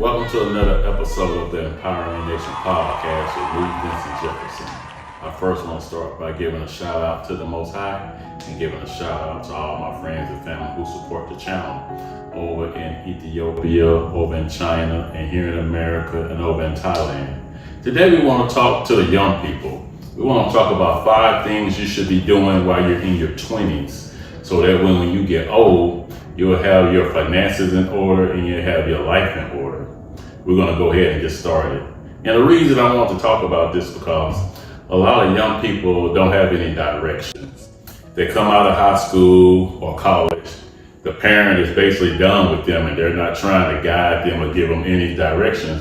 Welcome to another episode of the Empowering Nation podcast with me, Vincent Jefferson. I first want to start by giving a shout out to the Most High and giving a shout out to all my friends and family who support the channel over in Ethiopia, over in China, and here in America, and over in Thailand. Today we want to talk to the young people. We want to talk about 5 things you should be doing while you're in your 20s, so that when you get old, you'll have your finances in order and you'll have your life in order. We're going to go ahead and get started. And the reason I want to talk about this is because a lot of young people don't have any direction. They come out of high school or college. The parent is basically done with them and they're not trying to guide them or give them any direction.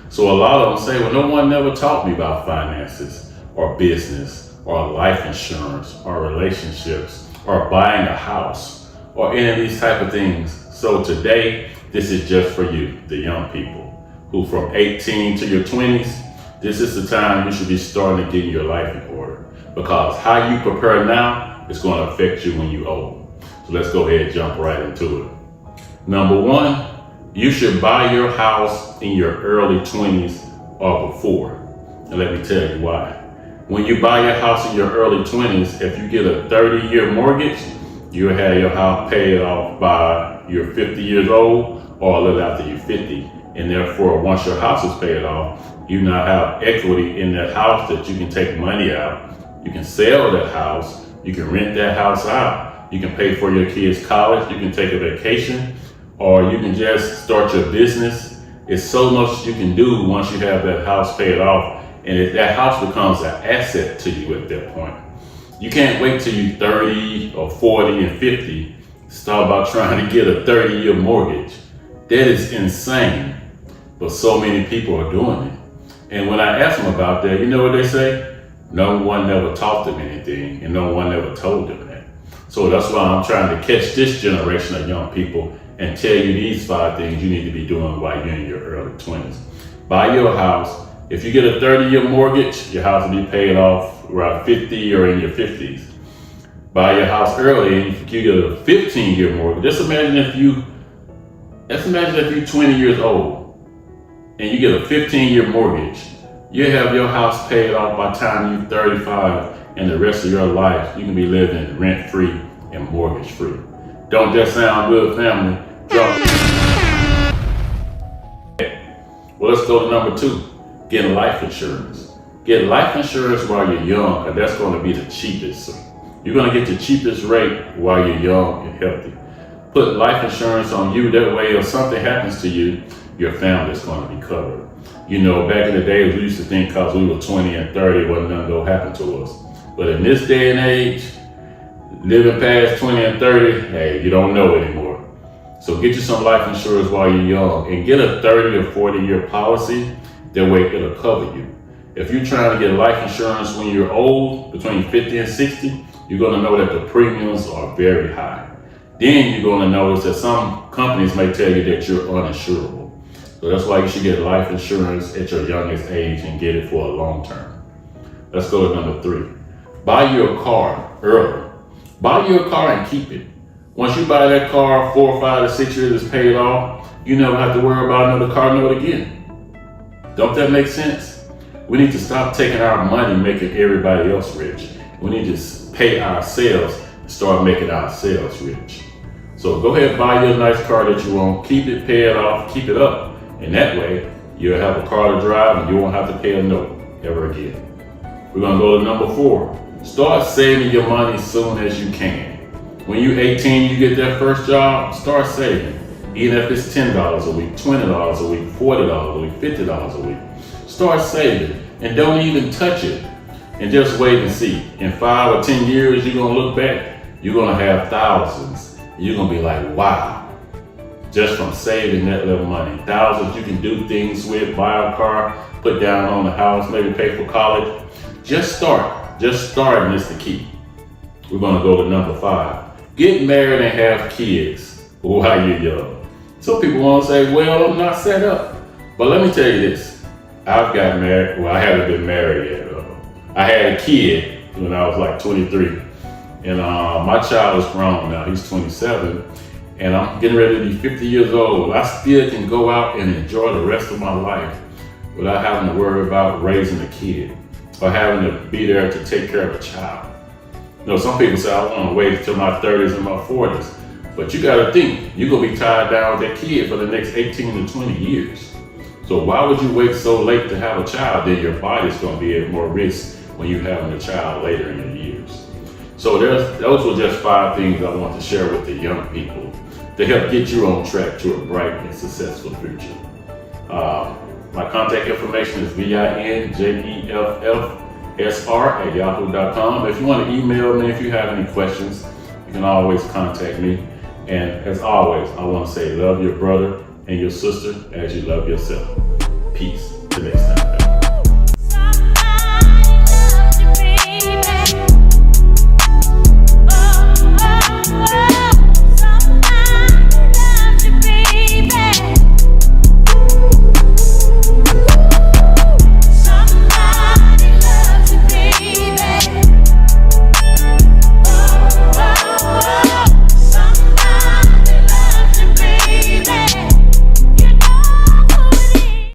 So a lot of them say, well, no one never taught me about finances or business or life insurance or relationships or buying a house or any of these type of things. So today, this is just for you, the young people who from 18 to your 20s, this is the time you should be starting to get your life in order, because how you prepare now is going to affect you when you're old. So let's go ahead and jump right into it. Number 1, you should buy your house in your early 20s or before. And let me tell you why. When you buy your house in your early 20s, if you get a 30-year mortgage, you'll have your house paid off by you're 50 years old or a little after you're 50. And therefore, once your house is paid off, you now have equity in that house that you can take money out. You can sell that house. You can rent that house out. You can pay for your kids' college. You can take a vacation, or you can just start your business. It's so much you can do once you have that house paid off. And if that house becomes an asset to you at that point. You can't wait till you're 30 or 40 and 50 to start about trying to get a 30-year mortgage. That is insane. But so many people are doing it. And when I ask them about that, you know what they say? No one never taught them anything, and no one ever told them that. So that's why I'm trying to catch this generation of young people and tell you these 5 things you need to be doing while you're in your early 20s. Buy your house. If you get a 30-year mortgage, your house will be paid off around 50 or in your 50s. Buy your house early. If you get a 15-year mortgage, just imagine if you're 20 years old and you get a 15-year mortgage, you have your house paid off by the time you're 35, and the rest of your life you can be living rent-free and mortgage-free. Don't that sound good, family? Well, let's go to number 2, get life insurance. Get life insurance while you're young, because that's going to be the cheapest. You're going to get the cheapest rate while you're young and healthy. Put life insurance on you, that way if something happens to you, your family is going to be covered. You know, back in the day, we used to think because we were 20 and 30, wasn't nothing going to happen to us. But in this day and age, living past 20 and 30, hey, you don't know anymore. So get you some life insurance while you're young and get a 30 or 40-year policy. That way it'll cover you. If you're trying to get life insurance when you're old, between 50 and 60, you're going to know that the premiums are very high. Then you're going to notice that some companies may tell you that you're uninsurable. So that's why you should get life insurance at your youngest age and get it for a long term. Let's go to number 3. Buy your car early. Buy your car and keep it. Once you buy that car, 4 or 5 or 6 years is paid off, you never have to worry about another car note again. Don't that make sense? We need to stop taking our money and making everybody else rich. We need to pay ourselves and start making ourselves rich. So go ahead and buy your nice car that you want, keep it, pay it off, keep it up. And that way, you'll have a car to drive and you won't have to pay a note ever again. We're gonna go to number 4. Start saving your money as soon as you can. When you're 18, you get that first job, start saving. Even if it's $10 a week, $20 a week, $40 a week, $50 a week. Start saving and don't even touch it. And just wait and see. In 5 or 10 years, you're gonna look back, you're gonna have thousands. You're gonna be like, wow. Just from saving that little money. Thousands you can do things with, buy a car, put down on the house, maybe pay for college. Just start. Just starting is the key. We're gonna go to number 5. Get married and have kids while you're young. Some people wanna say, well, I'm not set up. But let me tell you this. I've got married, well, I haven't been married yet. I had a kid when I was like 23. And my child is grown now, he's 27. and I'm getting ready to be 50 years old, I still can go out and enjoy the rest of my life without having to worry about raising a kid or having to be there to take care of a child. You know, some people say, I want to wait until my 30s and my 40s. But you got to think, you're going to be tied down with that kid for the next 18 to 20 years. So why would you wait so late to have a child? Then your body's going to be at more risk when you're having a child later in your years. So those were just 5 things I want to share with the young people to help get you on track to a bright and successful future. My contact information is vinjeffsr@yahoo.com. If you want to email me, if you have any questions, you can always contact me. And as always, I want to say love your brother and your sister as you love yourself. Peace. Till next time.